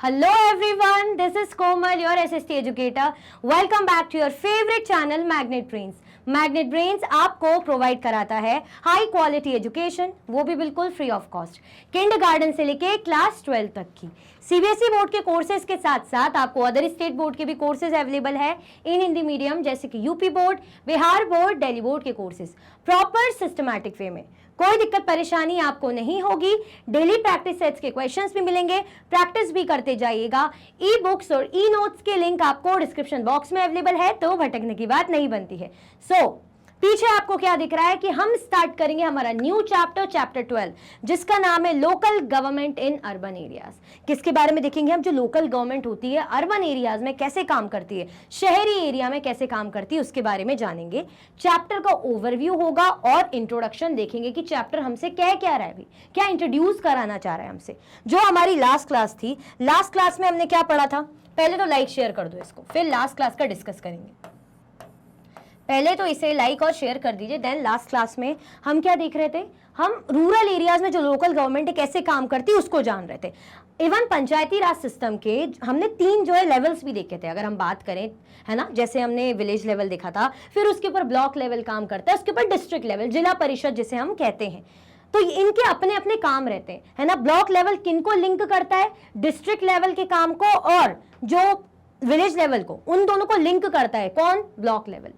Hello everyone, this is Komal, your SST educator. Welcome back to your favorite channel Magnet Brains. Magnet brains आपको provide कराता है high quality education, वो भी बिल्कुल free of cost, kindergarten से लेके class 12 तक की। सीबीएसई बोर्ड के कोर्सेज के साथ साथ आपको अदर स्टेट बोर्ड के भी कोर्सेज अवेलेबल है इन हिंदी मीडियम, जैसे कि UP board, Bihar board, Delhi board के कोर्सेज प्रॉपर सिस्टमैटिक वे में। कोई दिक्कत परेशानी आपको नहीं होगी। डेली प्रैक्टिस सेट्स के क्वेश्चंस भी मिलेंगे, प्रैक्टिस भी करते जाइएगा। ई बुक्स और ई नोट्स के लिंक आपको डिस्क्रिप्शन बॉक्स में अवेलेबल है, तो भटकने की बात नहीं बनती है। पीछे आपको क्या दिख रहा है कि हम स्टार्ट करेंगे हमारा न्यू चैप्टर 12, जिसका नाम है local government in urban areas. किसके बारे में देखेंगे हम? जो लोकल गवर्नमेंट होती है अर्बन एरियाज में कैसे काम करती है, शहरी एरिया में कैसे काम करती है, उसके बारे में जानेंगे। चैप्टर का ओवरव्यू होगा और इंट्रोडक्शन देखेंगे कि चैप्टर हमसे कह क्या रहा है, भी क्या इंट्रोड्यूस कराना चाह रहा है हमसे। जो हमारी लास्ट क्लास थी, लास्ट क्लास में हमने क्या पढ़ा था? पहले तो लाइक शेयर कर दो इसको, फिर लास्ट क्लास का डिस्कस करेंगे। पहले तो इसे लाइक और शेयर कर दीजिए। देन लास्ट क्लास में हम क्या देख रहे थे? हम रूरल एरियाज में जो लोकल गवर्नमेंट कैसे काम करती है उसको जान रहे थे। इवन पंचायती राज सिस्टम के हमने 3 जो है लेवल्स भी देखे थे, अगर हम बात करें, है ना। जैसे हमने विलेज लेवल देखा था, फिर उसके ऊपर ब्लॉक लेवल काम करता है, उसके ऊपर डिस्ट्रिक्ट लेवल, जिला परिषद जिसे हम कहते हैं। तो इनके अपने अपने काम रहते हैं, है ना। ब्लॉक लेवल किनको लिंक करता है? डिस्ट्रिक्ट लेवल के काम को, और जो विलेज लेवल को, उन दोनों को लिंक करता है कौन? Block level.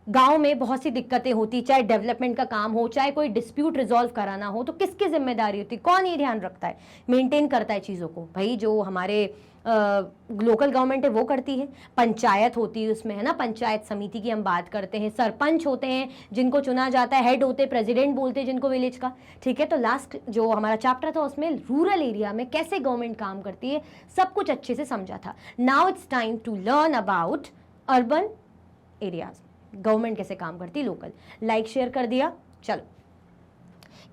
गांव में बहुत सी दिक्कतें होती, चाहे डेवलपमेंट का काम हो, चाहे कोई डिस्प्यूट रिजॉल्व कराना हो, तो किसकी जिम्मेदारी होती? कौन ये ध्यान रखता है, मेंटेन करता है चीज़ों को? भाई जो हमारे लोकल गवर्नमेंट है वो करती है। पंचायत होती है उसमें, है ना। पंचायत समिति की हम बात करते हैं, सरपंच होते हैं जिनको चुना जाता है, हेड होते हैं, प्रेसिडेंट बोलते हैं जिनको विलेज का, ठीक है। तो लास्ट जो हमारा चैप्टर था उसमें रूरल एरिया में कैसे गवर्नमेंट काम करती है सब कुछ अच्छे से समझा था। Now it's time to learn about urban areas, government कैसे काम करती है लोकल। लाइक शेयर कर दिया। चलो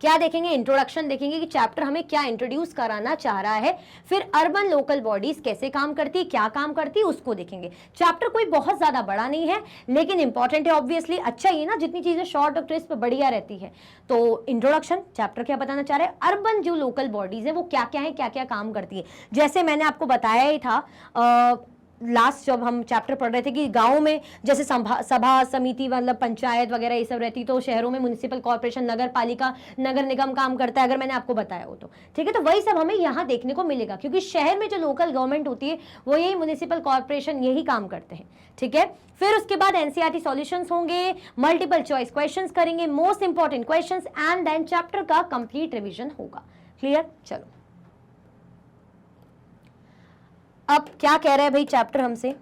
क्या देखेंगे? इंट्रोडक्शन देखेंगे कि चैप्टर हमें क्या इंट्रोड्यूस कराना चाह रहा है, फिर अर्बन लोकल बॉडीज कैसे काम करती है, क्या काम करती है, उसको देखेंगे। चैप्टर कोई बहुत ज्यादा बड़ा नहीं है, लेकिन इंपॉर्टेंट है ऑब्वियसली। अच्छा ही ना, जितनी चीजें शॉर्ट और क्रिस्प बढ़िया रहती है। तो इंट्रोडक्शन, चैप्टर क्या बताना चाह रहे हैं? अर्बन जो लोकल बॉडीज है वो क्या क्या है, क्या क्या काम करती है। जैसे मैंने आपको बताया ही था लास्ट जब हम चैप्टर पढ़ रहे थे कि गांव में जैसे सभा समिति, मतलब पंचायत वगैरह ये सब रहती, तो शहरों में म्युनिसिपल कॉर्पोरेशन, नगर पालिका, नगर निगम काम करता है, अगर मैंने आपको बताया हो तो, ठीक है। तो वही सब हमें यहाँ देखने को मिलेगा, क्योंकि शहर में जो लोकल गवर्नमेंट होती है वो यही म्युनिसिपल कॉर्पोरेशन यही काम करते हैं, ठीक है। फिर उसके बाद एनसीईआरटी सॉल्यूशंस होंगे, मल्टीपल चॉइस क्वेश्चंस करेंगे, most important questions, and then chapter का कंप्लीट रिविजन होगा। क्लियर? चलो अब क्या कह रहा है भाई चैप्टर हमसे?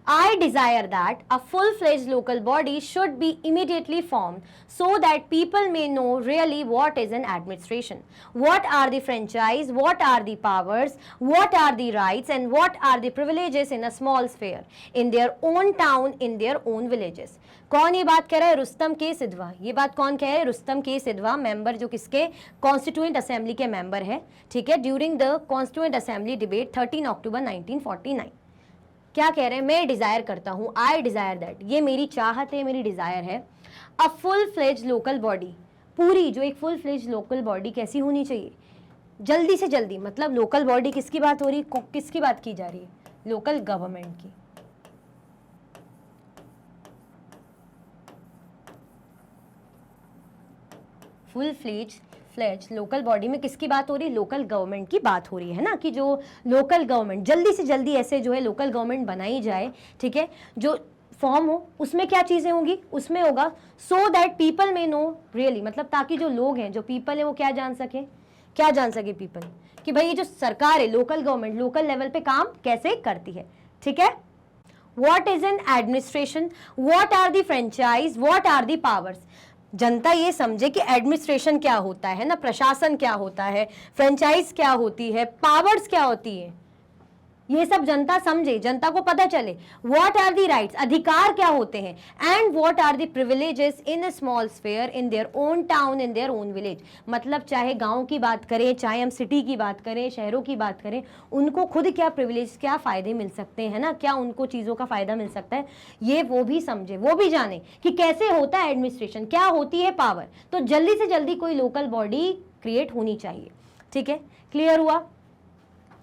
I desire that a full-fledged local body should be immediately formed so that people may know really what is an administration, what are the franchise, what are the powers, what are the rights, and what are the privileges in a small sphere, in their own town, in their own villages. कौन ये बात कह रहा है? रुस्तम के सिद्धवा। ये बात कौन कह रहा है? रुस्तम के सिद्धवा, मेंबर जो किसके? कॉन्स्टिट्यूएंट असेंबली के मेंबर है, ठीक है, during the constituent assembly debate 13 अक्टूबर 1949। क्या कह रहे हैं? मैं डिजायर करता हूं, आई डिजायर दैट, ये मेरी चाहत है, मेरी डिजायर है, a full fledged local body, पूरी जो एक फुल फ्लेज लोकल बॉडी कैसी होनी चाहिए? जल्दी से जल्दी, मतलब लोकल बॉडी किसकी बात हो रही है, किसकी बात की जा रही है? लोकल गवर्नमेंट की। फुल फ्लेज लोकल बॉडी में किसकी बात हो रही है? लोकल गवर्नमेंट की बात हो रही है ना, कि जो लोकल गवर्नमेंट जल्दी से जल्दी ऐसे जो है लोकल गवर्नमेंट बनाई जाए, ठीक है। जो फॉर्म हो उसमें क्या चीजें होंगी? उसमें होगा सो दैट पीपल में नो रियली, मतलब ताकि जो लोग हैं, जो पीपल है, वो क्या जान सके? क्या जान सके पीपल? कि भाई ये जो सरकार है, लोकल गवर्नमेंट लोकल लेवल पे काम कैसे करती है, ठीक है। What is an administration, what are the franchise, what are the powers. जनता ये समझे कि एडमिनिस्ट्रेशन क्या होता है ना, प्रशासन क्या होता है, फ्रेंचाइज क्या होती है, पावर्स क्या होती है, ये सब जनता समझे, जनता को पता चले। व्हाट आर दी राइट्स, अधिकार क्या होते हैं, and what are the privileges in a small sphere, in their own town, in their own village. मतलब चाहे गांव की बात करें, चाहे हम सिटी की बात करें, शहरों की बात करें, उनको खुद क्या प्रिविलेज, क्या फायदे मिल सकते हैं ना, क्या उनको चीज़ों का फायदा मिल सकता है, ये वो भी समझे, वो भी जाने कि कैसे होता है एडमिनिस्ट्रेशन, क्या होती है पावर। तो जल्दी से जल्दी कोई लोकल बॉडी क्रिएट होनी चाहिए, ठीक है। क्लियर हुआ?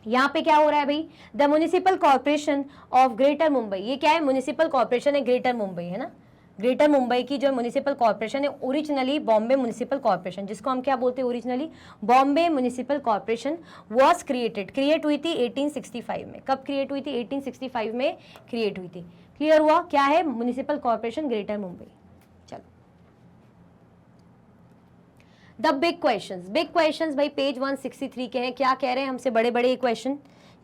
यहाँ पे क्या हो रहा है भाई, the municipal corporation of greater Mumbai, ये क्या है, म्युनिसिपल कॉर्पोरेशन है ग्रेटर मुंबई, है ना। ग्रेटर मुंबई की जो म्युनिसिपल कॉर्पोरेशन है, ओरिजिनली बॉम्बे म्युनिसिपल कॉर्पोरेशन, जिसको हम क्या बोलते हैं originally, Bombay municipal corporation was created, create हुई थी 1865 में। कब क्रिएट हुई थी, 1865 में क्रिएट हुई थी। क्लियर हुआ, क्या है, म्युनिसिपल कॉर्पोरेशन ग्रेटर मुंबई। चलो, the big questions, big questions भाई पेज 163 के हैं। क्या कह रहे हैं हमसे, बड़े बड़े क्वेश्चन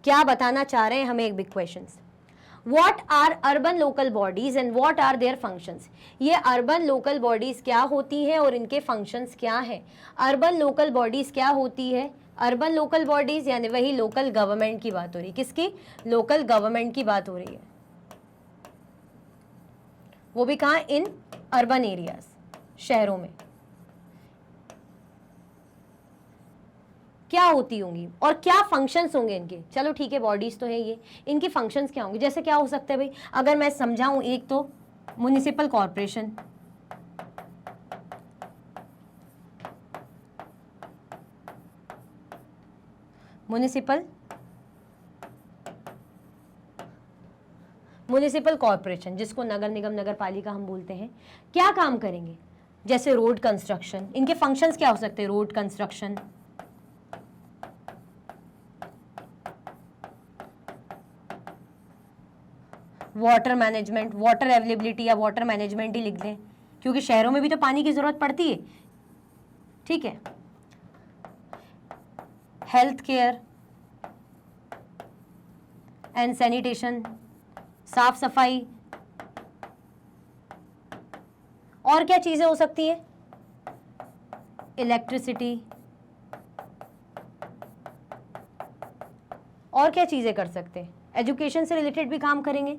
क्या बताना चाह रहे हैं हमें, एक big questions. What are urban local bodies and what are their functions? ये अर्बन लोकल बॉडीज क्या होती हैं और इनके फंक्शंस क्या हैं। अर्बन लोकल बॉडीज क्या होती है, अर्बन लोकल बॉडीज यानी वही लोकल गवर्नमेंट की बात हो रही है, किसकी, लोकल गवर्नमेंट की बात हो रही है, वो भी कहाँ, इन अर्बन एरियाज, शहरों में। क्या होती होंगी और क्या फंक्शंस होंगे इनके, चलो ठीक है, बॉडीज तो है ये, इनके फंक्शंस क्या होंगे, जैसे क्या हो सकता है भाई, अगर मैं समझाऊं, एक तो म्युनिसिपल कॉर्पोरेशन, म्युनिसिपल कॉर्पोरेशन जिसको नगर निगम नगर पालिका हम बोलते हैं, क्या काम करेंगे, जैसे रोड कंस्ट्रक्शन, इनके फंक्शंस क्या हो सकते हैं, road construction, water management, water availability या वाटर मैनेजमेंट ही लिख दें, क्योंकि शहरों में भी तो पानी की जरूरत पड़ती है, ठीक है। हेल्थ केयर एंड सैनिटेशन, साफ सफाई, और क्या चीजें हो सकती हैं, इलेक्ट्रिसिटी, और क्या चीजें कर सकते हैं, एजुकेशन से रिलेटेड भी काम करेंगे।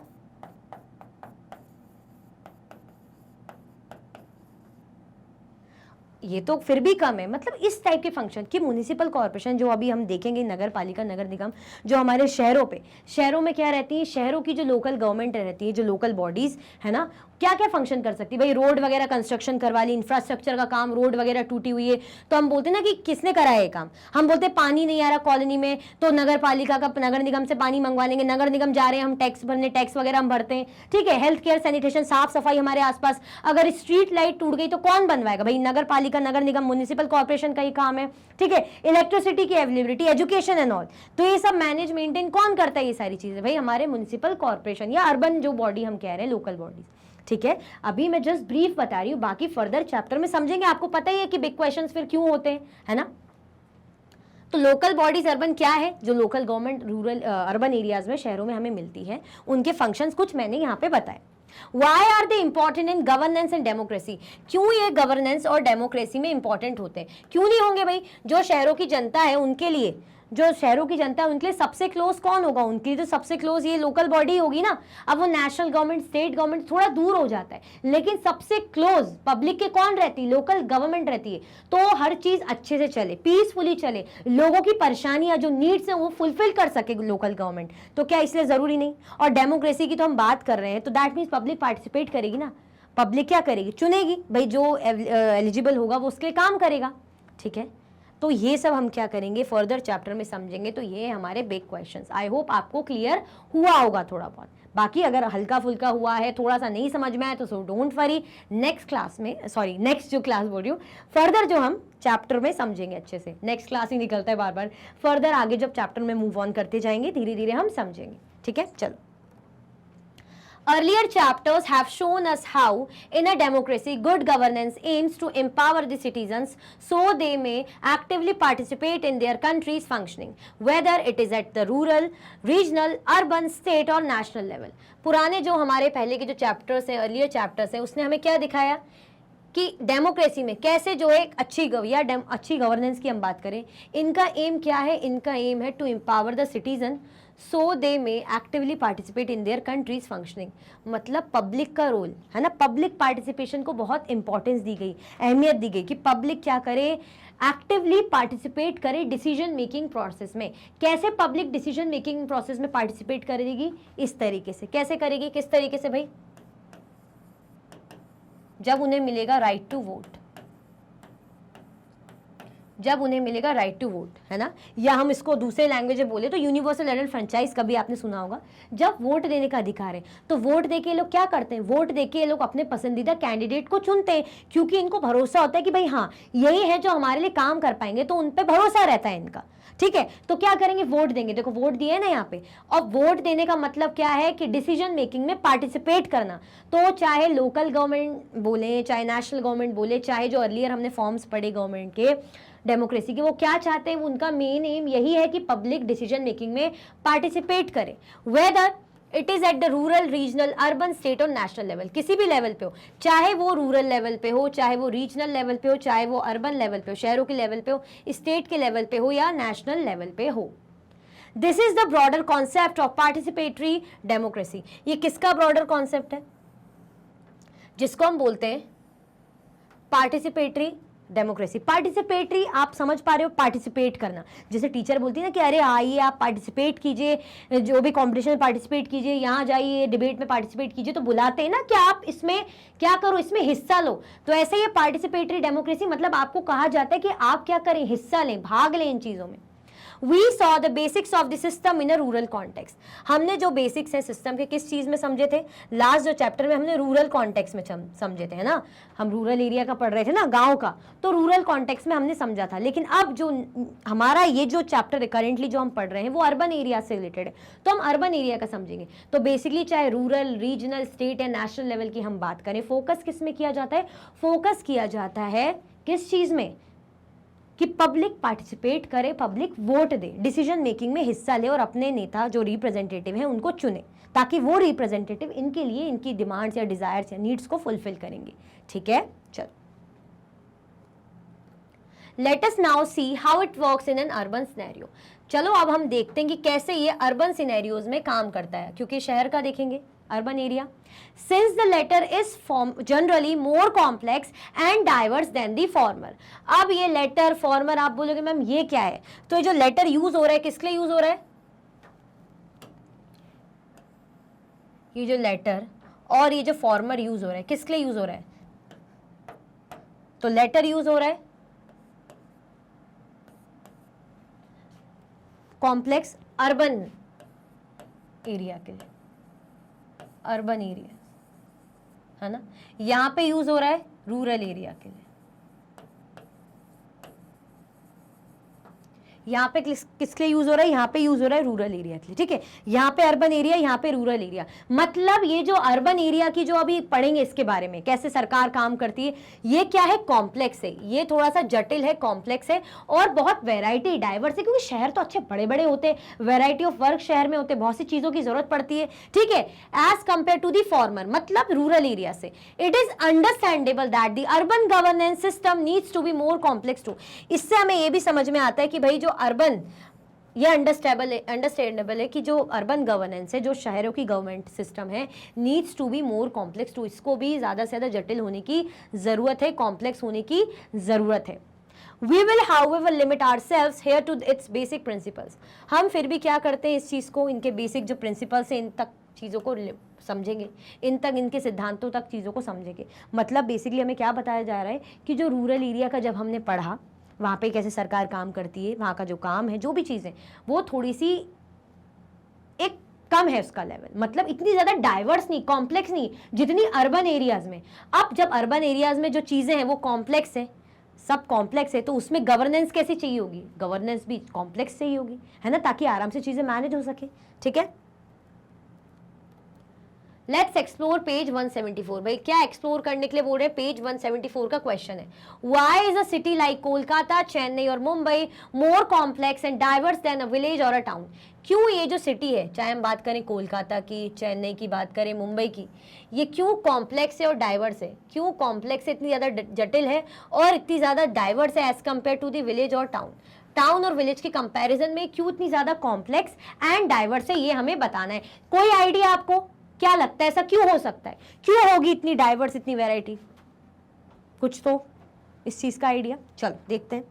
ये तो फिर भी कम है, मतलब इस टाइप के फंक्शन कि म्युनिसिपल कॉर्पोरेशन जो अभी हम देखेंगे, नगर पालिका नगर निगम जो हमारे शहरों में क्या रहती है, शहरों की जो लोकल गवर्नमेंट रहती है, जो लोकल बॉडीज है ना, क्या क्या फंक्शन कर सकती है भाई, रोड वगैरह कंस्ट्रक्शन करवा ली, इंफ्रास्ट्रक्चर का काम, रोड वगैरह टूटी हुई है तो हम बोलते हैं ना कि किसने करा है ये काम, हम बोलते हैं पानी नहीं आ रहा कॉलोनी में तो नगर पालिका का, नगर निगम से पानी मंगवा लेंगे, नगर निगम जा रहे हैं हम टैक्स भरने, टैक्स वगैरह हम भरते हैं, ठीक है। हेल्थ केयर सैनिटेशन, साफ सफाई हमारे आसपास, अगर स्ट्रीट लाइट टूट गई तो कौन बनवाएगा भाई, नगर पालिका नगर निगम म्युनिसिपल कॉर्पोरेशन का ही काम है, ठीक है। इलेक्ट्रिसिटी की अवेलेबिलिटी, एजुकेशन एंड ऑल, तो ये सब मैनेज मेंटेन कौन करता है, ये सारी चीजें भाई हमारे म्युनिसिपल कॉर्पोरेशन या अर्बन जो बॉडी हम कह रहे हैं, लोकल बॉडीज, ठीक है। अभी मैं जस्ट ब्रीफ बता रही हूँ, बाकी फर्दर चैप्टर में समझेंगे, आपको पता ही है कि बिग क्वेश्चंस फिर क्यों होते हैं, है ना। तो लोकल बॉडीज अर्बन क्या है, जो local government rural urban areas में, शहरों में हमें मिलती है, उनके फंक्शंस कुछ मैंने यहाँ पे बताए। Why are they important in governance and democracy? क्यों ये गवर्नेंस और डेमोक्रेसी में इंपॉर्टेंट होते हैं, क्यों नहीं होंगे भाई, जो शहरों की जनता है उनके लिए, जो शहरों की जनता है उनके लिए सबसे क्लोज कौन होगा, उनके लिए तो सबसे क्लोज ये लोकल बॉडी होगी ना। अब वो नेशनल गवर्नमेंट, स्टेट गवर्नमेंट थोड़ा दूर हो जाता है, लेकिन सबसे क्लोज पब्लिक के कौन रहती है, लोकल गवर्नमेंट रहती है, तो हर चीज अच्छे से चले, पीसफुली चले, लोगों की परेशानियां जो नीड्स है वो फुलफिल कर सके लोकल गवर्नमेंट, तो क्या इसलिए जरूरी नहीं। और डेमोक्रेसी की तो हम बात कर रहे हैं, तो दैट मीन्स पब्लिक पार्टिसिपेट करेगी ना, पब्लिक क्या करेगी, चुनेगी भाई, जो एलिजिबल होगा वो उसके लिए काम करेगा, ठीक है। तो ये सब हम क्या करेंगे, फर्दर चैप्टर में समझेंगे। तो ये हमारे बिग क्वेश्चंस, आई होप आपको क्लियर हुआ होगा थोड़ा बहुत। बाकी अगर हल्का फुल्का हुआ है, थोड़ा सा नहीं समझ में आया तो so don't worry, next class में, सॉरी नेक्स्ट जो क्लास बोल रही हूँ, फर्दर जो हम चैप्टर में समझेंगे अच्छे से। नेक्स्ट क्लास ही निकलता है बार बार, फर्दर आगे जब चैप्टर में मूव ऑन करते जाएंगे धीरे धीरे हम समझेंगे, ठीक है। चलो, earlier chapters have shown us how in a democracy good governance aims to empower the citizens so they may actively participate in their country's functioning, whether it is at the rural, regional, urban, state or national level. पुराने जो हमारे पहले के जो chapters हैं, earlier chapters हैं, उसने हमें क्या दिखाया कि डेमोक्रेसी में कैसे जो एक अच्छी अच्छी गवर्नेंस की हम बात करें, इनका एम क्या है, इनका एम है to empower the citizen so they may actively participate in their country's functioning, मतलब पब्लिक का रोल है ना, पब्लिक पार्टिसिपेशन को बहुत इंपॉर्टेंस दी गई, अहमियत दी गई कि पब्लिक क्या करे, एक्टिवली पार्टिसिपेट करे डिसीजन मेकिंग प्रोसेस में। कैसे पब्लिक डिसीजन मेकिंग प्रोसेस में पार्टिसिपेट करेगी, इस तरीके से। कैसे करेगी, किस तरीके से भाई, जब उन्हें मिलेगा राइट टू वोट, जब उन्हें मिलेगा राइट टू वोट, है ना, या हम इसको दूसरे लैंग्वेज में बोले तो यूनिवर्सल एडल्ट फ्रेंचाइज, कभी आपने सुना होगा। जब वोट देने का अधिकार है तो वोट देके ये लोग क्या करते हैं, वोट देके ये लोग अपने पसंदीदा कैंडिडेट को चुनते हैं, क्योंकि इनको भरोसा होता है कि भाई हाँ यही है जो हमारे लिए काम कर पाएंगे, तो उन पर भरोसा रहता है इनका, ठीक है। तो क्या करेंगे, वोट देंगे। देखो वोट दिए ना यहाँ पे, और वोट देने का मतलब क्या है कि डिसीजन मेकिंग में पार्टिसिपेट करना। तो चाहे लोकल गवर्नमेंट बोले, चाहे नेशनल गवर्नमेंट बोले, चाहे जो अर्लियर हमने फॉर्म्स पढ़े गवर्नमेंट के डेमोक्रेसी के, वो क्या चाहते हैं, उनका मेन एम यही है कि पब्लिक डिसीजन मेकिंग में पार्टिसिपेट करे, whether it is at the rural, regional, urban, state और नेशनल लेवल, किसी भी लेवल पे हो, चाहे वो रूरल लेवल पे हो, चाहे वो रीजनल लेवल पे हो, चाहे वो अर्बन लेवल पे हो, शहरों के लेवल पे हो, स्टेट के लेवल पे हो या नेशनल लेवल पे हो। This is the broader concept of participatory democracy. ये किसका ब्रॉडर कॉन्सेप्ट है, जिसको हम बोलते हैं पार्टिसिपेटरी डेमोक्रेसी। पार्टिसिपेटरी आप समझ पा रहे हो, पार्टिसिपेट करना, जैसे टीचर बोलती है ना कि अरे आइए आप पार्टिसिपेट कीजिए, जो भी कंपटीशन में पार्टिसिपेट कीजिए, यहाँ जाइए डिबेट में पार्टिसिपेट कीजिए, तो बुलाते हैं ना कि आप इसमें क्या करो, इसमें हिस्सा लो। तो ऐसे ही पार्टिसिपेटरी डेमोक्रेसी मतलब आपको कहा जाता है कि आप क्या करें, हिस्सा लें, भाग लें इन चीजों में। We saw the basics of the system in a rural context. हमने जो बेसिक्स है सिस्टम के किस चीज में समझे थे, लास्ट जो चैप्टर में हमने रूरल कॉन्टेक्स्ट में समझे थे, है ना, हम रूरल एरिया का पढ़ रहे थे ना, गांव का, तो रूरल कॉन्टेक्स्ट में हमने समझा था। लेकिन अब जो हमारा ये जो चैप्टर है करेंटली जो हम पढ़ रहे हैं वो अर्बन एरिया से रिलेटेड है, तो हम अर्बन एरिया का समझेंगे। तो बेसिकली चाहे रूरल, रीजनल, स्टेट या नेशनल लेवल की हम बात करें, फोकस किस में किया जाता है, फोकस किया जाता है किस चीज में, कि पब्लिक पार्टिसिपेट करे, पब्लिक वोट दे, डिसीजन मेकिंग में हिस्सा ले और अपने नेता जो रिप्रेजेंटेटिव हैं उनको चुने, ताकि वो रिप्रेजेंटेटिव इनके लिए इनकी डिमांड्स या डिजायर्स या नीड्स को फुलफिल करेंगे, ठीक है। चलो let us now see how it works in an urban scenario. चलो अब हम देखते हैं कि कैसे ये अर्बन सिनेरियोज में काम करता है, क्योंकि शहर का देखेंगे, urban area. Since the latter is generally more complex and diverse than the former. अब ये लेटर फॉर्मर आप बोलोगे मैम ये क्या है, तो ये जो लेटर यूज हो रहा है किसके लिए यूज हो रहा है, ये जो लेटर और ये जो फॉर्मर यूज हो रहा है किसके लिए यूज हो रहा है, तो लेटर यूज हो रहा है कॉम्प्लेक्स अर्बन एरिया के लिए, अर्बन एरिया, है ना, यहां पे यूज हो रहा है रूरल एरिया के लिए, यहाँ पे किसके लिए यूज हो रहा है, यहाँ पे यूज हो रहा है रूरल एरिया के लिए, ठीक है। यहाँ पे अर्बन एरिया, यहाँ पे रूरल एरिया, मतलब ये जो अर्बन एरिया की जो अभी पढ़ेंगे इसके बारे में कैसे सरकार काम करती है, ये क्या है, कॉम्प्लेक्स है, ये थोड़ा सा जटिल है, कॉम्प्लेक्स है और बहुत वेराइटी डाइवर्स है, क्योंकि शहर तो अच्छे बड़े बड़े होते हैं, वेराइटी ऑफ वर्क शहर में होते हैं, बहुत सी चीजों की जरूरत पड़ती है, ठीक है, as compare to the former, मतलब रूरल एरिया से। It is understandable that the urban governance system needs to be more complex too. इससे हमें ये भी समझ में आता है कि भाई जो अर्बन, ये अंडरस्टैंडेबल है कि जो अर्बन गवर्नेंस है, जो शहरों की गवर्नमेंट सिस्टम है, needs to be more complex too, इसको भी ज़्यादा से ज़्यादा जटिल होने की ज़रूरत है, कॉम्प्लेक्स होने की ज़रूरत है। We will however limit ourselves here to its basic principles. हम फिर भी क्या करते हैं, इस चीज़ को, इनके बेसिक जो प्रिंसिपल्स हैं इन तक चीज़ों को समझेंगे, इन तक इनके सिद्धांतों तक चीज़ों को समझेंगे। मतलब बेसिकली हमें क्या बताया जा रहा है कि जो रूरल एरिया का जब हमने पढ़ा, वहाँ पे कैसे सरकार काम करती है, वहाँ का जो काम है, जो भी चीज़ें, वो थोड़ी सी एक कम है उसका लेवल, मतलब इतनी ज़्यादा डाइवर्स नहीं, कॉम्प्लेक्स नहीं जितनी अर्बन एरियाज़ में। अब जब अर्बन एरियाज़ में जो चीज़ें हैं वो कॉम्प्लेक्स है, सब कॉम्प्लेक्स है, तो उसमें गवर्नेंस कैसी चाहिए होगी, गवर्नेंस भी कॉम्प्लेक्स चाहिए होगी, है ना, ताकि आराम से चीज़ें मैनेज हो सके, ठीक है। Let's explore page 174। भाई क्या एक्सप्लोर करने के लिए बोल रहे हैं, पेज 174 का क्वेश्चन है, why is a city like Kolkata, Chennai और Mumbai more complex and diverse than a village और अ टाउन। क्यों ये जो सिटी है, चाहे हम बात करें कोलकाता की, चेन्नई की बात करें, मुंबई की, ये क्यों कॉम्प्लेक्स है और डाइवर्स है, क्यों कॉम्प्लेक्स है, इतनी ज़्यादा जटिल है और इतनी ज़्यादा डाइवर्स है as compare to the village और टाउन। टाउन और विलेज के कंपैरिजन में क्यों इतनी ज़्यादा कॉम्प्लेक्स एंड डाइवर्स है, ये हमें बताना है। कोई आइडिया आपको, क्या लगता है ऐसा क्यों हो सकता है, क्यों होगी इतनी डाइवर्स, इतनी वैरायटी, कुछ तो इस चीज का आइडिया, चलो देखते हैं।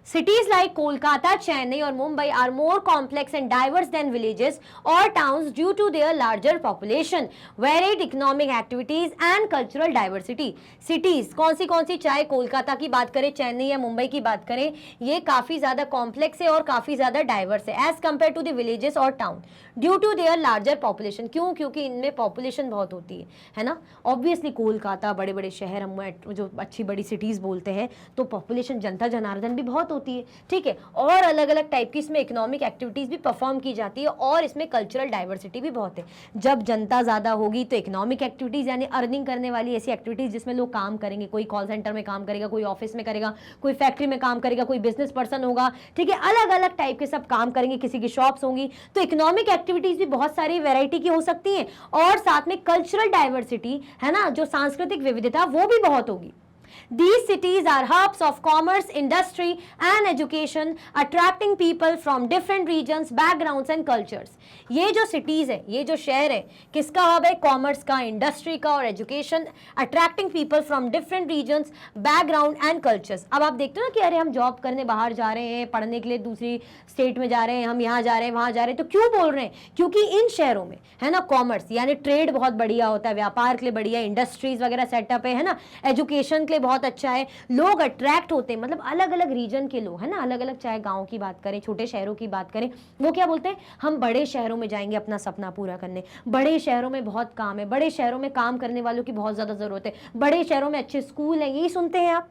Cities like Kolkata, Chennai or Mumbai are more complex and diverse than villages or towns due to their larger population, varied economic activities and cultural diversity. Cities कौन सी चाहे कोलकाता की बात करें, चेन्नई या मुंबई की बात करें, ये काफ़ी ज़्यादा कॉम्प्लेक्स है और काफ़ी ज़्यादा डाइवर्स है as compare to the villages और town due to their larger population. क्यों? क्योंकि इनमें पॉपुलेशन बहुत होती है ना. ऑब्वियसली कोलकाता, बड़े बड़े शहर, हम जो अच्छी बड़ी सिटीज़ बोलते हैं, तो पॉपुलेशन, जनता जनार्दन भी बहुत होती है, ठीक है. और अलग अलग टाइप की इसमें इकोनॉमिक एक्टिविटीज़ भी परफॉर्म की जाती है और इसमें कल्चरल डाइवर्सिटी भी बहुत है. जब जनता ज़्यादा होगी तो इकोनॉमिक एक्टिविटीज़ यानी अर्निंग करने वाली ऐसी एक्टिविटीज़ जिसमें लोग काम करेंगे, कोई कॉल सेंटर में काम करेगा, कोई ऑफिस में करेगा, कोई फैक्ट्री में काम करेगा, कोई बिजनेस पर्सन होगा, ठीक है. अलग अलग टाइप के सब काम करेंगे, किसी की शॉप्स होंगी, तो इकोनॉमिक एक्टिविटीज़ भी बहुत सारी वैरायटी की हो सकती हैं और साथ में कल्चरल डाइवर्सिटी है ना, जो सांस्कृतिक विविधता, वो भी बहुत होगी. These cities are hubs of commerce, industry and education, attracting people from different regions, backgrounds and cultures. ये जो सिटीज़ है, ये जो शहर है, किसका हब है? कॉमर्स का, इंडस्ट्री का और education, attracting people from different regions, background and cultures. अब आप देखते हो ना कि अरे हम जॉब करने बाहर जा रहे हैं, पढ़ने के लिए दूसरी स्टेट में जा रहे हैं, हम यहाँ जा रहे हैं, वहाँ जा रहे हैं, तो क्यों बोल रहे हैं? क्योंकि इन शहरों में है ना कॉमर्स यानी ट्रेड बहुत बढ़िया होता है, व्यापार के लिए बढ़िया, इंडस्ट्रीज वगैरह सेटअप है ना, एजुकेशन के लिए बहुत अच्छा है, लोग अट्रैक्ट होते हैं. मतलब अलग अलग रीजन के लोग है ना, अलग अलग, चाहे गांव की बात करें, छोटे शहरों की बात करें, वो क्या बोलते हैं? हम बड़े शहरों में जाएंगे अपना सपना पूरा करने, बड़े शहरों में बहुत काम है, बड़े शहरों में काम करने वालों की बहुत ज़्यादा ज़रूरत है, बड़े शहरों में अच्छे स्कूल हैं. यही सुनते हैं आप,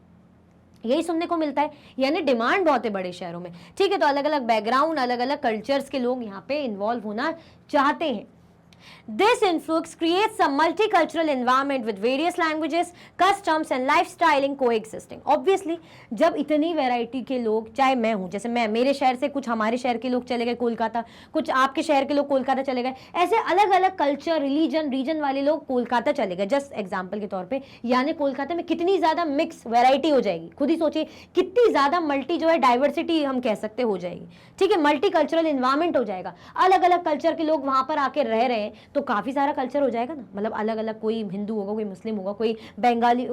यही सुनने को मिलता है, यानी डिमांड बहुत है बड़े शहरों में, ठीक है. तो अलग अलग बैकग्राउंड, अलग अलग कल्चर्स के लोग यहाँ पे इन्वॉल्व होना चाहते हैं. This influx creates a multicultural environment with various languages, customs and lifestyle coexisting. Obviously, जब इतनी वैरायटी के लोग, चाहे मैं हूँ, जैसे मैं, मेरे शहर से कुछ हमारे शहर के लोग चले गए कोलकाता, कुछ आपके शहर के लोग कोलकाता चले गए, ऐसे अलग अलग कल्चर, रिलीजन, रीजन वाले लोग कोलकाता चले गए, जस्ट एग्जाम्पल के तौर पे. यानी कोलकाता में कितनी ज़्यादा मिक्स वैरायटी हो जाएगी, खुद ही सोचिए कितनी ज़्यादा मल्टी जो है डाइवर्सिटी हम कह सकते हो जाएगी, ठीक है. मल्टी कल्चरल इन्वायरमेंट हो जाएगा, अलग अलग कल्चर के लोग वहाँ पर आके रह रहे हैं, तो काफ़ी सारा कल्चर हो जाएगा ना. मतलब अलग अलग, कोई हिंदू होगा, कोई मुस्लिम होगा, कोई बंगाली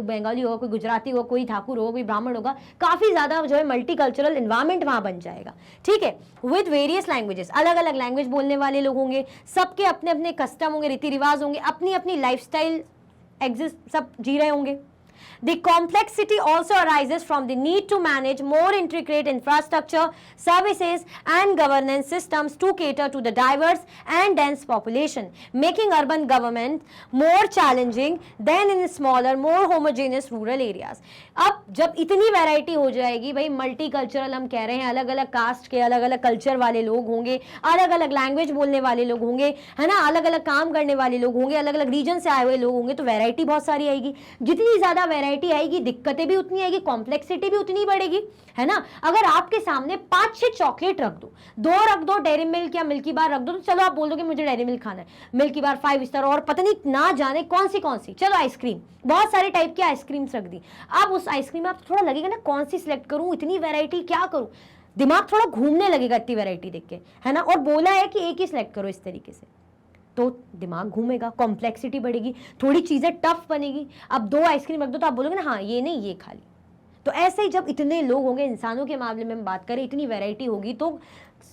होगा, कोई गुजराती होगा, कोई ठाकुर होगा, कोई ब्राह्मण होगा, काफ़ी ज़्यादा जो है मल्टी कल्चरल इन्वायरमेंट वहाँ बन जाएगा, ठीक है. विद वेरियस लैंग्वेजेस, अलग अलग लैंग्वेज बोलने वाले लोग होंगे, सबके अपने अपने कस्टम होंगे, रीति रिवाज होंगे, अपनी अपनी लाइफस्टाइल एग्जिस्ट, सब जी रहे होंगे. The complexity also arises from the need to manage more intricate infrastructure, services and governance systems to cater to the diverse and dense population, making urban government more challenging than in smaller, more homogeneous rural areas. अब जब इतनी variety हो जाएगी, भाई multicultural हम कह रहे हैं, अलग अलग कास्ट के, अलग अलग कल्चर वाले लोग होंगे, अलग अलग लैंग्वेज बोलने वाले लोग होंगे, है ना, अलग अलग काम करने वाले लोग होंगे, अलग अलग रीजन से आए हुए लोग होंगे, तो वैरायटी बहुत सारी आएगी. जितनी ज़्यादा वैरायटी आएगी, दिक्कतें भी उतनी आएगी, कॉम्प्लेक्सिटी भी उतनी बढ़ेगी, है ना. अगर आपके सामने 5-6 चॉकलेट रख दो, 2 रख दो डेयरी मिल्क या मिल्की बार रख दो, तो चलो आप बोल दो कि मुझे डेयरी मिल्क खाना है, मिल्की बार 5 स्टार और पता नहीं ना जाने कौन सी, चलो आइसक्रीम, बहुत सारे टाइप की आइसक्रीम्स रख दी. अब उस आइसक्रीम में आप थोड़ा लगेगा ना कौन सी सिलेक्ट करूं, इतनी वैरायटी क्या करूं, दिमाग थोड़ा घूमने लगेगा इतनी वैरायटी देख के, है ना. और बोला है कि एक ही सिलेक्ट करो इस तरीके से, तो दिमाग घूमेगा, कॉम्प्लेक्सिटी बढ़ेगी, थोड़ी चीज़ें टफ बनेगी. अब 2 आइसक्रीम रख दो तो आप बोलोगे ना हाँ ये नहीं ये खा ली. तो ऐसे ही जब इतने लोग होंगे, इंसानों के मामले में हम बात करें, इतनी वैरायटी होगी तो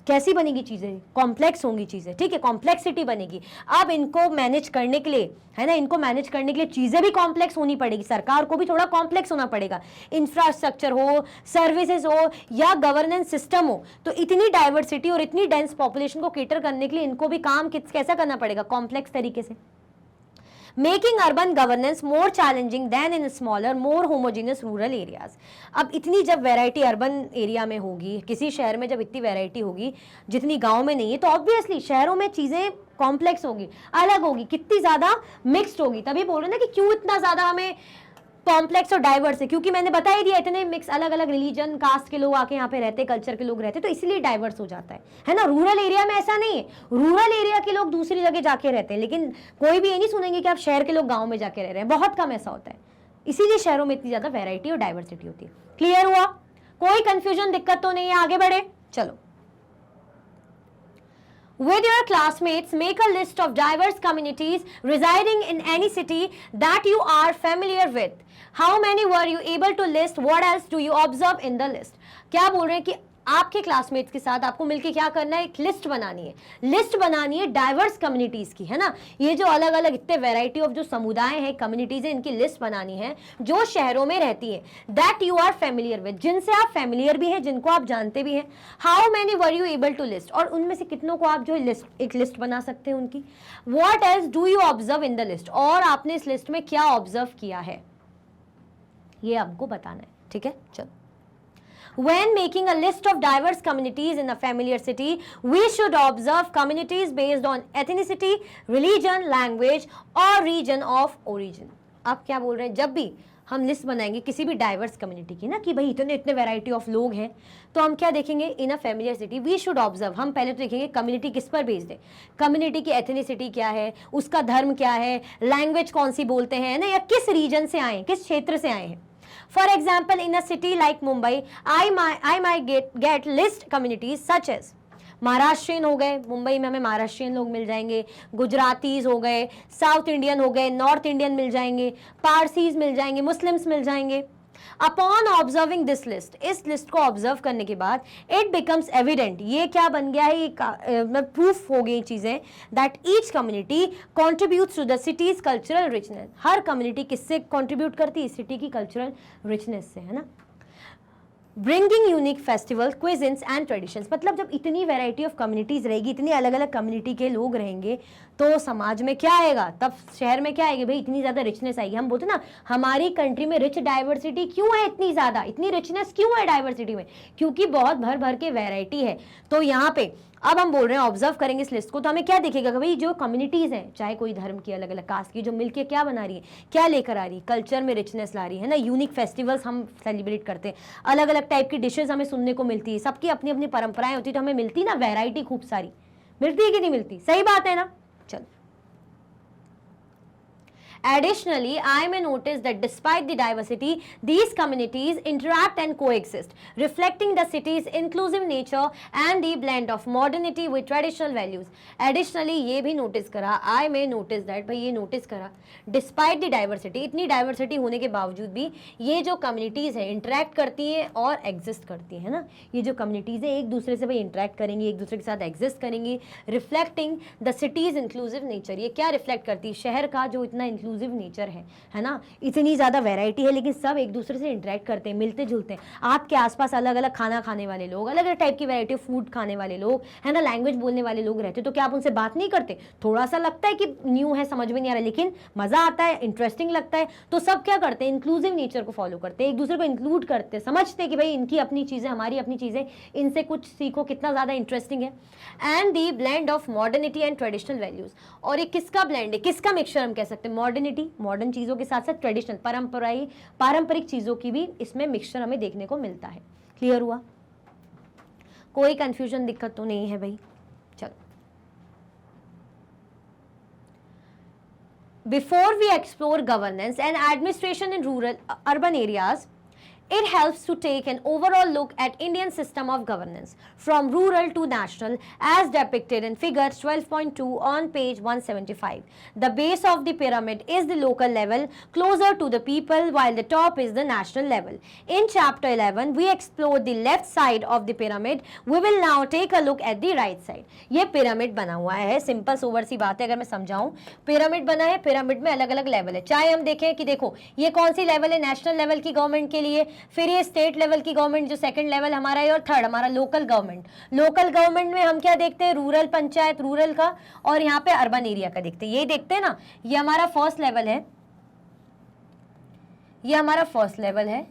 कैसी बनेगी चीज़ें, कॉम्प्लेक्स होंगी चीज़ें, ठीक है, कॉम्प्लेक्सिटी बनेगी. अब इनको मैनेज करने के लिए, है ना, इनको मैनेज करने के लिए चीज़ें भी कॉम्प्लेक्स होनी पड़ेगी, सरकार को भी थोड़ा कॉम्प्लेक्स होना पड़ेगा, इंफ्रास्ट्रक्चर हो, सर्विसेज हो या गवर्नेंस सिस्टम हो. तो इतनी डाइवर्सिटी और इतनी डेंस पॉपुलेशन को केटर करने के लिए इनको भी काम कैसा करना पड़ेगा, कॉम्प्लेक्स तरीके से. Making urban governance more challenging than in smaller more homogeneous rural areas. अब इतनी जब वैरायटी अर्बन एरिया में होगी, किसी शहर में जब इतनी वैरायटी होगी जितनी गांव में नहीं है, तो ऑब्वियसली शहरों में चीज़ें कॉम्प्लेक्स होगी, अलग होगी, कितनी ज़्यादा मिक्स्ड होगी. तभी बोल रहे ना कि क्यों इतना ज़्यादा हमें कॉम्प्लेक्स और डाइवर्स है, क्योंकि मैंने बता ही दिया इतने मिक्स, अलग अलग रिलीजन, कास्ट के लोग आके यहाँ पे रहते, कल्चर के लोग रहते, तो इसलिए डाइवर्स हो जाता है ना. रूरल एरिया में ऐसा नहीं है, रूरल एरिया के लोग दूसरी जगह जाके रहते हैं, लेकिन कोई भी ये नहीं सुनेंगे कि आप शहर के लोग गाँव में जाके रह रहे हैं, बहुत कम ऐसा होता है. इसीलिए शहरों में इतनी ज़्यादा वेराइटी और डाइवर्सिटी होती है. क्लियर हुआ? कोई कंफ्यूजन, दिक्कत तो नहीं है? आगे बढ़े, चलो. With your classmates, make a list of diverse communities residing in any city that you are familiar with. How many were you able to list? What else do you observe in the list? क्या बोल रहे हैं कि आपके classmates के साथ आपको मिलके क्या करना है, एक लिस्ट बनानी है, लिस्ट बनानी है डाइवर्स कम्युनिटीज की, है ना। ये जो अलग अलग इतने वैरायटी ऑफ जो समुदाय हैं, कम्युनिटीज हैं, इनकी लिस्ट बनानी है जो शहरों में रहती है, that you are familiar with, जिनसे आप फेमिलियर भी हैं, जिनको आप जानते भी हैं। How many were you able to list, और उनमें से कितनों को आप जो है लिस्ट, एक लिस्ट बना सकते हैं उनकी। What else do you observe in the list, और आपने इस लिस्ट में क्या ऑब्जर्व किया है, ये आपको बताना है, ठीक है। चलो, when making a list of diverse communities in a familiar city, we should observe communities based on ethnicity, religion, language or region of origin. आप क्या बोल रहे हैं, जब भी हम लिस्ट बनाएंगे किसी भी डाइवर्स कम्युनिटी की ना, कि भाई इतने इतने वैरायटी ऑफ लोग हैं, तो हम क्या देखेंगे, in a familiar city we should observe, हम पहले तो देखेंगे कम्युनिटी किस पर बेस्ड है, कम्युनिटी की एथनिसिटी क्या है, उसका धर्म क्या है, लैंग्वेज कौन सी बोलते हैं ना, या किस रीजन से आए, किस क्षेत्र से आए हैं। For example, in a city like Mumbai, I might get list communities such as Maharashtrian हो गए, मुंबई में हमें महाराष्ट्रियन लोग मिल जाएंगे, गुजरातीज हो गए, साउथ इंडियन हो गए, नॉर्थ इंडियन मिल जाएंगे, पारसीज मिल जाएंगे, मुस्लिम्स मिल जाएंगे। अपॉन ऑब्जर्विंग दिस लिस्ट, इस लिस्ट को ऑब्जर्व करने के बाद इट बिकम्स एविडेंट, ये क्या बन गया है, ये प्रूफ हो गई चीजें, that each community contributes to the city's cultural richness, हर कम्युनिटी किससे कॉन्ट्रीब्यूट करती है, सिटी की कल्चरल रिचनेस से, है ना। Bringing unique festival, cuisines and traditions, मतलब जब इतनी वैरायटी ऑफ कम्युनिटीज रहेगी, इतनी अलग अलग कम्युनिटी के लोग रहेंगे, तो समाज में क्या आएगा, तब शहर में क्या आएगी, भाई इतनी ज़्यादा रिचनेस आएगी। हम बोलते ना हमारी कंट्री में रिच डाइवर्सिटी क्यों है, इतनी ज़्यादा, इतनी रिचनेस क्यों है डाइवर्सिटी में, क्योंकि बहुत भर भर के वैरायटी है। तो यहाँ पे अब हम बोल रहे हैं, ऑब्जर्व करेंगे इस लिस्ट को, तो हमें क्या दिखेगा कि भाई जो कम्युनिटीज़ हैं, चाहे कोई धर्म की, अलग अलग कास्ट की, जो मिलके क्या बना रही है, क्या लेकर आ रही है, कल्चर में रिचनेस ला रही है ना, यूनिक फेस्टिवल्स हम सेलिब्रेट करते हैं, अलग अलग टाइप की डिशेज हमें सुनने को मिलती है, सबकी अपनी अपनी परंपराएं होती है, तो हमें मिलती ना वैरायटी, खूब सारी मिलती है कि नहीं मिलती, सही बात है ना। चलो, additionally, I may notice that despite the diversity, these communities interact and coexist, reflecting the city's inclusive nature and the blend of modernity with traditional values. Additionally, ये भी notice करा, I may notice that, भाई ये notice करा, despite the diversity, इतनी diversity होने के बावजूद भी ये जो communities हैं interact करती हैं और exist करती हैं ना, ये जो communities हैं एक दूसरे से भाई interact करेंगी, एक दूसरे के साथ exist करेंगी, reflecting the city's inclusive nature. ये क्या reflect करती है, शहर का जो इतना इंक्लूसिव नेचर है ना, इतनी ज़्यादा वैरायटी है, लेकिन सब एक दूसरे से इंटरेक्ट करते हैं, मिलते जुलते हैं। आपके आसपास अलग अलग खाना खाने वाले लोग, अलग अलग टाइप की वैरायटी ऑफ फूड खाने वाले लोग, है ना, लैंग्वेज बोलने वाले लोग रहते हैं, तो क्या आप उनसे बात नहीं करते, थोड़ा सा लगता है कि न्यू है, समझ में नहीं आ रहा, लेकिन मज़ा आता है, इंटरेस्टिंग लगता है, तो सब क्या करते हैं, इंक्लूसिव नेचर को फॉलो करते हैं, एक दूसरे को इंक्लूड करते हैं, समझते हैं कि भाई इनकी अपनी चीज़ें, हमारी अपनी चीज़ें, इनसे कुछ सीखो, कितना ज़्यादा इंटरेस्टिंग है। And the blend of modernity and traditional values, और ये किसका ब्लेंड है, किसका मिक्सचर हम कह सकते हैं, मॉडर्निटी, मॉडर्न चीज़ों के साथ साथ ट्रेडिशनल, पारंपरिक चीज़ों की भी इसमें मिक्सचर हमें देखने को मिलता है। क्लियर हुआ, कोई कंफ्यूजन, दिक्कत तो नहीं है भाई। चलो, before we explore governance and administration in rural urban areas, it helps to take an overall look at Indian system of governance from rural to national as depicted in figure 12.2 on page 175. The base of the pyramid is the local level closer to the people while the top is the national level. In chapter 11 we explored the left side of the pyramid. We will now take a look at the right side. ये pyramid बना हुआ है, simple sober सी बात है, अगर मैं समझाऊं, pyramid बना है, pyramid में अलग अलग लेवल है, चाहे हम देखें कि देखो ये कौन सी लेवल है, नेशनल लेवल की गवर्नमेंट के लिए, फिर ये स्टेट लेवल की गवर्नमेंट जो सेकंड लेवल हमारा है, और थर्ड हमारा लोकल गवर्नमेंट। लोकल गवर्नमेंट में हम क्या देखते हैं, रूरल पंचायत, रूरल का, और यहाँ पे अर्बन एरिया का देखते हैं। ये देखते हैं ना, ये हमारा फर्स्ट लेवल है, ये हमारा फर्स्ट लेवल है,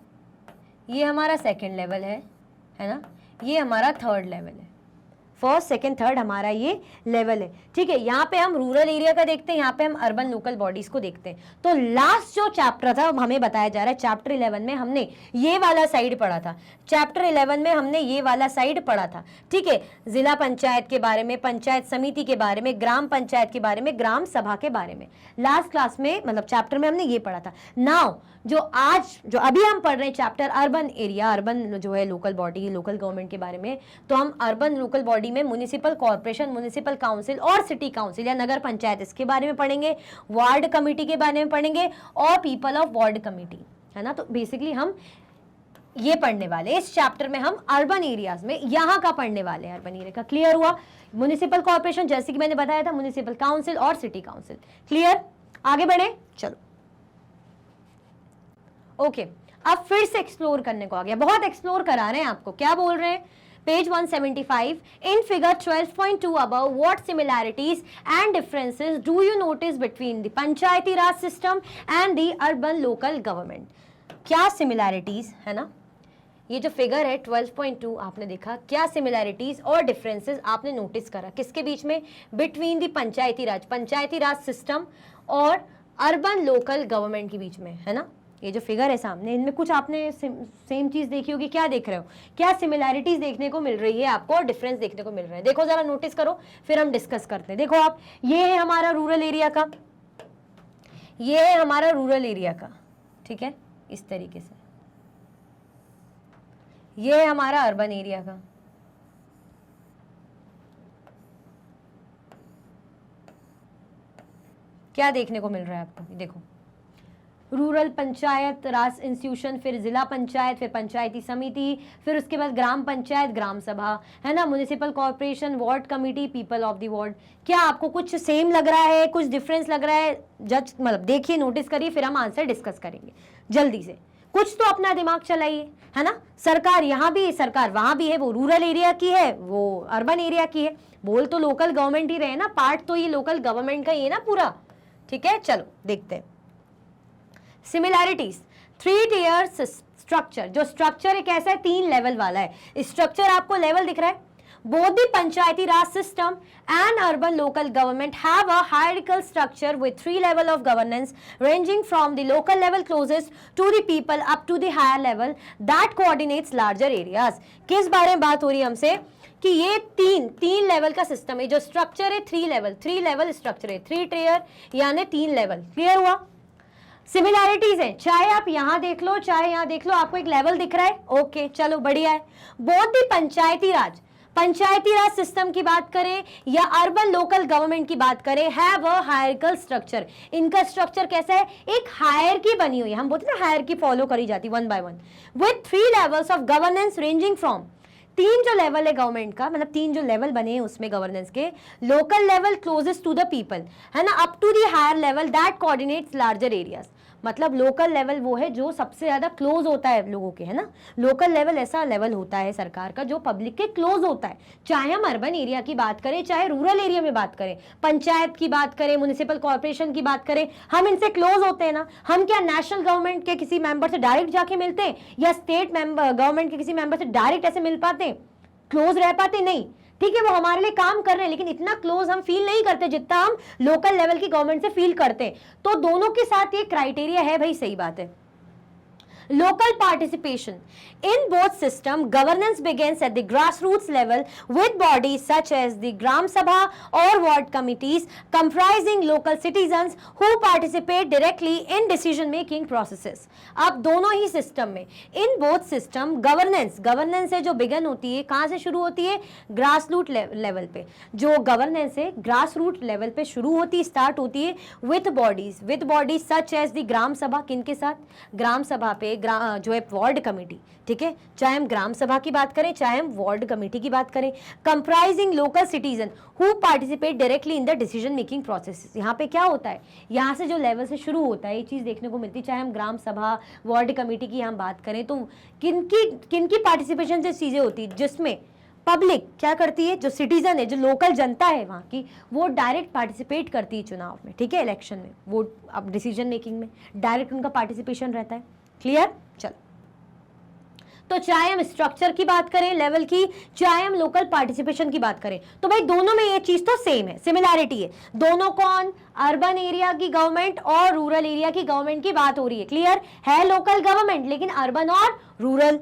ये हमारा सेकंड लेवल है ना, ये हमारा थर्ड लेवल है, फर्स्ट सेकंड थर्ड हमारा ये लेवल है, ठीक है। यहाँ पे हम रूरल एरिया का देखते हैं, यहाँ पे हम अर्बन लोकल बॉडीज को देखते हैं। तो लास्ट जो चैप्टर था हमें बताया जा रहा है, चैप्टर 11 में हमने ये वाला साइड पढ़ा था, चैप्टर 11 में हमने ये वाला साइड पढ़ा था, ठीक है, जिला पंचायत के बारे में, पंचायत समिति के बारे में, ग्राम पंचायत के बारे में, ग्राम सभा के बारे में, लास्ट क्लास में मतलब चैप्टर में हमने ये पढ़ा था। नाउ जो अभी हम पढ़ रहे हैं चैप्टर अर्बन एरिया, अर्बन जो है लोकल बॉडी, लोकल गवर्नमेंट के बारे में, तो हम अर्बन लोकल बॉडी बॉडी में म्युनिसिपल कॉर्पोरेशन, म्युनिसिपल काउंसिल और सिटी काउंसिल या नगर पंचायत, इसके बारे में पढ़ेंगे, वार्ड कमेटी के बारे में पढ़ेंगे और पीपल ऑफ वार्ड कमेटी, है ना। तो बेसिकली हम ये पढ़ने वाले, इस चैप्टर में हम अर्बन एरियाज में यहाँ का पढ़ने वाले हैं, अर्बन एरिया का। क्लियर हुआ? म्युनिसिपल कॉर्पोरेशन जैसे कि मैंने बताया था, म्युनिसिपल काउंसिल और सिटी काउंसिल। क्लियर? आगे बढ़े, चलो। ओके, अब फिर से एक्सप्लोर करने को आ गया, बहुत एक्सप्लोर करा रहे हैं आपको। क्या बोल रहे हैं? Page 175, in figure 12.2 above, what similarities and differences do you notice between the Panchayati Raj system and the urban local government? क्या सिमिलैरिटीज है ना, ये जो फिगर है 12.2 आपने देखा, क्या सिमिलैरिटीज और डिफरेंसेस आपने नोटिस करा किसके बीच में? Between the Panchayati Raj system और अर्बन लोकल गवर्नमेंट के बीच में, है ना। ये जो फिगर है सामने, इनमें कुछ आपने सेम चीज देखी होगी। क्या देख रहे हो? क्या सिमिलैरिटीज देखने को मिल रही है आपको और डिफरेंस देखने को मिल रहा है? देखो जरा, नोटिस करो, फिर हम डिस्कस करते हैं। देखो आप, ये है हमारा रूरल एरिया का, ये है हमारा रूरल एरिया का, ठीक है, इस तरीके से। ये है हमारा अर्बन एरिया का। क्या देखने को मिल रहा है आपको? देखो, रूरल पंचायत राज इंस्टीट्यूशन, फिर जिला पंचायत, फिर पंचायती समिति, फिर उसके बाद ग्राम पंचायत, ग्राम सभा, है ना, municipal corporation, ward committee, people of the ward. क्या आपको कुछ सेम लग रहा है, कुछ डिफरेंस लग रहा है? जज मतलब देखिए, नोटिस करिए, फिर हम आंसर डिस्कस करेंगे जल्दी से। कुछ तो अपना दिमाग चलाइए, है ना। सरकार यहाँ भी है, सरकार वहां भी है, वो रूरल एरिया की है, वो अर्बन एरिया की है। बोल तो लोकल गवर्नमेंट ही रहे ना, पार्ट तो ये लोकल गवर्नमेंट का ही है ना पूरा, ठीक है। चलो देखते हैं सिमिलैरिटीज। 3 टियर स्ट्रक्चर, जो स्ट्रक्चर है कैसा है? 3 लेवल वाला है। स्ट्रक्चर आपको लेवल दिख रहा है। Both the Panchayati Raj system and urban local government have a hierarchical structure with 3 level of governance ranging from the local level closest to the people up to the higher level that coordinates larger areas। किस बारे में बात हो रही है हमसे? कि ये तीन लेवल का सिस्टम है। जो स्ट्रक्चर है 3 लेवल स्ट्रक्चर है, 3 टियर यानी 3 लेवल। क्लियर हुआ? सिमिलैरिटीज है, चाहे आप यहां देख लो चाहे यहां देख लो, आपको एक लेवल दिख रहा है। ओके, चलो बढ़िया है। Both the Panchayati Raj system की बात करें या अर्बन लोकल गवर्नमेंट की बात करें, हैव अ हायरार्किकल स्ट्रक्चर। इनका स्ट्रक्चर कैसा है? एक हायरार्की बनी हुई है। हम बोलते हैं ना, हायरार्की फॉलो करी जाती 1 by 1 with 3 levels of governance ranging from, 3 जो लेवल है गवर्नमेंट का, मतलब 3 जो लेवल बने हैं उसमें गवर्नेंस के, local level closest to the people, है ना, up to the higher level that coordinates larger areas. मतलब लोकल लेवल वो है जो सबसे ज्यादा क्लोज होता है लोगों के, है ना। लोकल लेवल ऐसा लेवल होता है सरकार का जो पब्लिक के क्लोज होता है। चाहे हम अर्बन एरिया की बात करें, चाहे रूरल एरिया में बात करें, पंचायत की बात करें, म्युनिसिपल कॉर्पोरेशन की बात करें, हम इनसे क्लोज होते हैं ना। हम क्या नेशनल गवर्नमेंट के किसी मेंबर से डायरेक्ट जाके मिलते हैं या स्टेट गवर्नमेंट के किसी मेंबर से डायरेक्ट ऐसे मिल पाते हैं, क्लोज रह पाते? नहीं। ठीक है, वो हमारे लिए काम कर रहे हैं लेकिन इतना क्लोज हम फील नहीं करते जितना हम लोकल लेवल की गवर्नमेंट से फील करते हैं। तो दोनों के साथ ये क्राइटेरिया है भाई, सही बात है। Local participation in both system, governance begins at the grassroots level with bodies such as the Gram Sabha or ward committees comprising local citizens who participate directly in decision making processes। अब दोनों ही system में, in both system, governance है जो begin होती है, कहाँ से शुरू होती है? ग्रास रूट लेवल पे। जो गवर्नेंस है ग्रास रूट लेवल पे शुरू होती है, स्टार्ट होती है with bodies such as the gram sabha. किन के साथ? ग्राम सभा पे जो है वार्ड कमेटी, ठीक है, चाहे हम ग्राम सभा की बात करें चाहे हम वार्ड कमेटी की बात करें, comprising local citizen who participate directly in the decision making process. यहाँ पे क्या होता है? यहाँ से जो लेवल से शुरू होता है ये चीज़ देखने को मिलती है। चाहे हम ग्राम सभा वार्ड कमेटी की हम बात करें तो किनकी पार्टिसिपेशन से चीज़ें होती है जिसमें पब्लिक क्या करती है, जो सिटीजन है, जो लोकल जनता है वहाँ की, वो डायरेक्ट पार्टिसिपेट करती है चुनाव में, ठीक है, इलेक्शन में, वोट अब डिसीजन मेकिंग में डायरेक्ट उनका पार्टिसिपेशन रहता है। क्लियर? चलो, तो चाहे हम स्ट्रक्चर की बात करें लेवल की, चाहे हम लोकल पार्टिसिपेशन की बात करें, तो भाई दोनों में ये चीज तो सेम है, सिमिलैरिटी है। दोनों कौन? अर्बन एरिया की गवर्नमेंट और रूरल एरिया की गवर्नमेंट की बात हो रही है। क्लियर है? लोकल गवर्नमेंट लेकिन अर्बन और rural.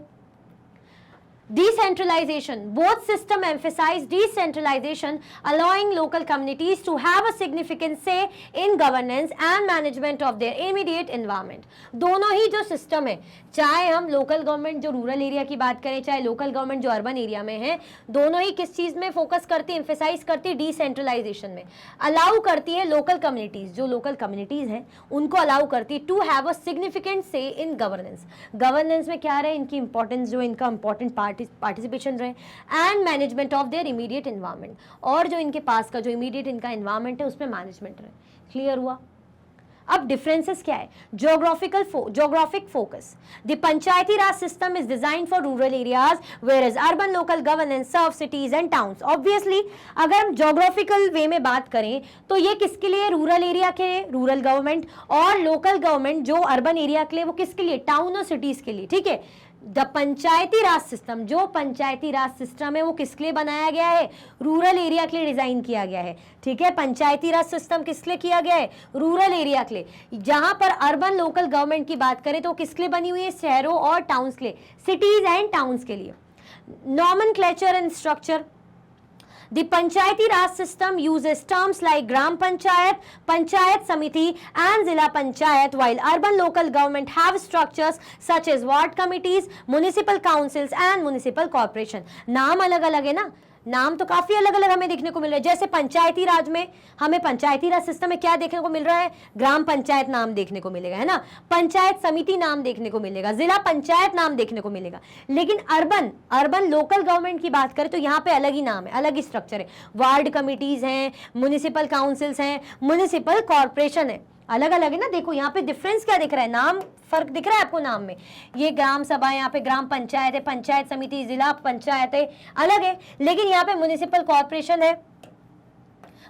Decentralization. Both systems emphasize decentralization, allowing local communities to have a significant say in governance and management of their immediate environment. दोनों ही जो सिस्टम है, चाहे हम लोकल गवर्नमेंट जो रूरल एरिया की बात करें, चाहे लोकल गवर्नमेंट जो अर्बन एरिया में है, दोनों ही किस चीज में फोकस करती है, एम्फेसाइज करती है डिसेंट्रलाइजेशन में। अलाउ करती है लोकल कम्युनिटीज, जो लोकल कम्युनिटीज हैं उनको अलाउ करती है टू हैव अ सिग्निफिकेंट से इन गवर्नेंस। गवर्नेंस में क्या रहे, इनकी इंपॉर्टेंस जो इनका इंपॉर्टेंट पार्टिसिपेशन रहे, and management of their immediate environment, और जो इनके पास का जो इमीडिएट इनका एनवायरमेंट है उसमें मैनेजमेंट रहे। क्लियर हुआ? अब डिफरेंसेस क्या है? Geographic focus. The Panchayati Raj system is design for rural areas where is urban local governance serve cities and towns. Obviously अगर हम जोग्राफिकल वे में बात करें तो ये किसके लिए? रूरल एरिया के लिए रूरल गवर्नमेंट, और लोकल गवर्नमेंट जो अर्बन एरिया के लिए वो किसके लिए? टाउन और सिटीज के लिए। ठीक है, द पंचायती राज सिस्टम, जो पंचायती राज सिस्टम है वो किसके लिए बनाया गया है? रूरल एरिया के लिए डिजाइन किया गया है। ठीक है, पंचायती राज सिस्टम किस लिए किया गया है? रूरल एरिया के लिए। जहां पर अर्बन लोकल गवर्नमेंट की बात करें तो किसके लिए बनी हुई है? शहरों और टाउन्स के लिए, सिटीज एंड टाउन्स के लिए। Nomenclature and structure. The Panchayati Raj system uses terms like Gram Panchayat, Panchayat Samiti and Zilla Panchayat, while urban local government have structures such as ward committees, municipal councils and municipal corporation. नाम अलग अलग है ना, नाम तो काफी अलग अलग हमें देखने को मिल रहा है। जैसे पंचायती राज में हमें पंचायती राज सिस्टम में क्या देखने को मिल रहा है? ग्राम पंचायत नाम देखने को मिलेगा, है ना, पंचायत समिति नाम देखने को मिलेगा, जिला पंचायत नाम देखने को मिलेगा। लेकिन अर्बन लोकल गवर्नमेंट की बात करें तो यहाँ पे अलग ही नाम है, अलग ही स्ट्रक्चर है। वार्ड कमिटीज हैं, म्युनिसिपल काउंसिल्स हैं, म्युनिसिपल कॉर्पोरेशन है, अलग अलग है ना। देखो यहाँ पे डिफरेंस क्या दिख रहा है? नाम फर्क दिख रहा है आपको नाम में? ये ग्राम सभा, यहाँ पे ग्राम पंचायत है, पंचायत समिति, जिला पंचायत है, अलग है। लेकिन यहाँ पे म्युनिसिपल कॉर्पोरेशन है,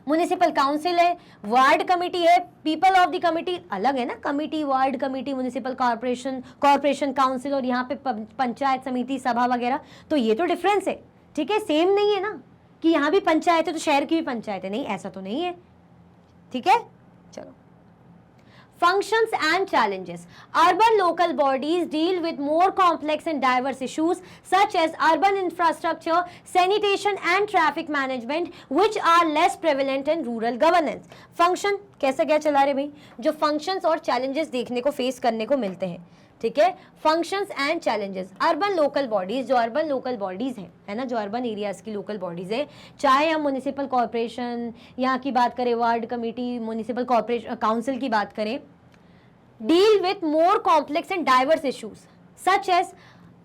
म्युनिसिपल काउंसिल है, वार्ड कमेटी है, पीपल ऑफ द कमिटी अलग है ना, committee, ward committee, municipal corporation council, और यहाँ पे पंचायत समिति, सभा वगैरह। तो ये तो डिफरेंस है। ठीक है, सेम नहीं है ना कि यहाँ भी पंचायत है तो शहर की भी पंचायत है, नहीं, ऐसा तो नहीं है। ठीक है, चलो। Functions and challenges. Urban local bodies deal with more complex and diverse issues such as urban infrastructure, sanitation and traffic management, which are less prevalent in rural governance. Function कैसे क्या चला रहे भाई? जो functions और challenges देखने को face करने को मिलते हैं। ठीक है, functions and challenges. Urban local bodies, जो अर्बन लोकल बॉडीज हैं, है ना, जो अर्बन एरियाज की लोकल बॉडीज है, चाहे हम म्युनिसिपल कॉर्पोरेशन यहाँ की बात करें, ward committee, municipal corporation council की बात करें, deal with more complex and diverse issues such as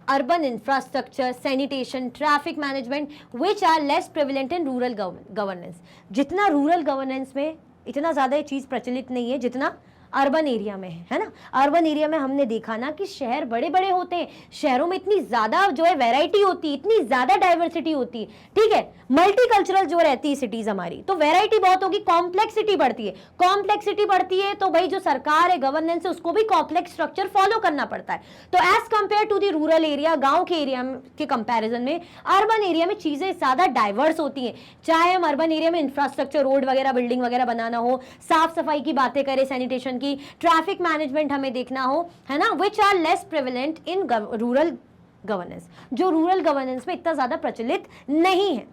urban infrastructure, sanitation, traffic management, which are less prevalent in rural governance. जितना rural governance में इतना ज़्यादा ये चीज़ प्रचलित नहीं है जितना अर्बन एरिया में है ना। अर्बन एरिया में हमने देखा ना कि शहर बड़े बड़े होते हैं, शहरों में इतनी ज़्यादा जो है वैरायटी होती है, इतनी ज़्यादा डाइवर्सिटी होती है। ठीक है, मल्टीकल्चरल जो रहती है सिटीज़ हमारी, तो वैरायटी बहुत होगी, कॉम्प्लेक्सिटी बढ़ती है। कॉम्प्लेक्सिटी बढ़ती है तो भाई जो सरकार है, गवर्नेंस है, उसको भी कॉम्प्लेक्स स्ट्रक्चर फॉलो करना पड़ता है। तो as compare to the rural area, गाँव के एरिया के कंपेरिजन में अर्बन एरिया में चीज़ें ज़्यादा डाइवर्स होती हैं। चाहे हम अर्बन एरिया में इंफ्रास्ट्रक्चर, रोड वगैरह, बिल्डिंग वगैरह बनाना हो, साफ सफाई की बातें करें, सैनिटेशन की, ट्रैफिक मैनेजमेंट हमें देखना हो, है ना, which are less prevalent in rural governance, जो रूरल गवर्नेंस में इतना ज्यादा प्रचलित नहीं है।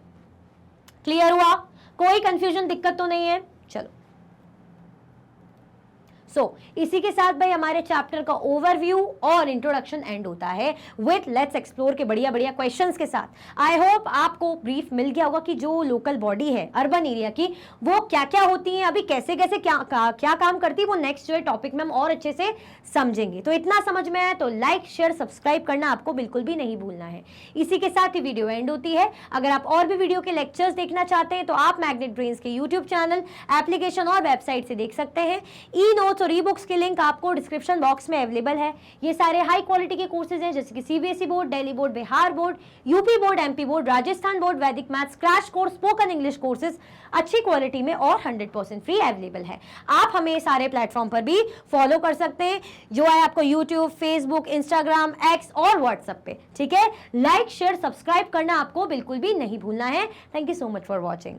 क्लियर हुआ? कोई कंफ्यूजन, दिक्कत तो नहीं है? चलो, इसी के साथ भाई हमारे चैप्टर का ओवरव्यू और इंट्रोडक्शन एंड होता है विथ लेट्स एक्सप्लोर के बढ़िया बढ़िया क्वेश्चंस के साथ। आई होप आपको ब्रीफ मिल गया होगा कि जो लोकल बॉडी है अर्बन एरिया की वो क्या क्या होती है, अभी कैसे कैसे क्या काम करती है, वो नेक्स्ट जो है टॉपिक में हम और अच्छे से समझेंगे। तो इतना समझ में आया तो लाइक शेयर सब्सक्राइब करना आपको बिल्कुल भी नहीं भूलना है। इसी के साथ ही वीडियो एंड होती है। अगर आप और भी वीडियो के लेक्चर्स देखना चाहते हैं तो आप मैग्नेट ब्रेन्स के यूट्यूब चैनल, एप्लीकेशन और वेबसाइट से देख सकते हैं। ई नोट्स और ई बुक्स के लिंक आपको डिस्क्रिप्शन बॉक्स में अवेलेबल है। ये सारे हाई क्वालिटी के कोर्सेज हैं जैसे कि CBSE board, Delhi board, Bihar board, UP board, MP board, Rajasthan board, Vedic maths, crash course, spoken English courses अच्छी क्वालिटी में और 100% फ्री अवेलेबल है। आप हमें सारे प्लेटफॉर्म पर भी फॉलो कर सकते हैं, जो है आपको यूट्यूब, फेसबुक, इंस्टाग्राम, एक्स और व्हाट्सएप पे। ठीक है, लाइक शेयर सब्सक्राइब करना आपको बिल्कुल भी नहीं भूलना है। Thank you so much for watching.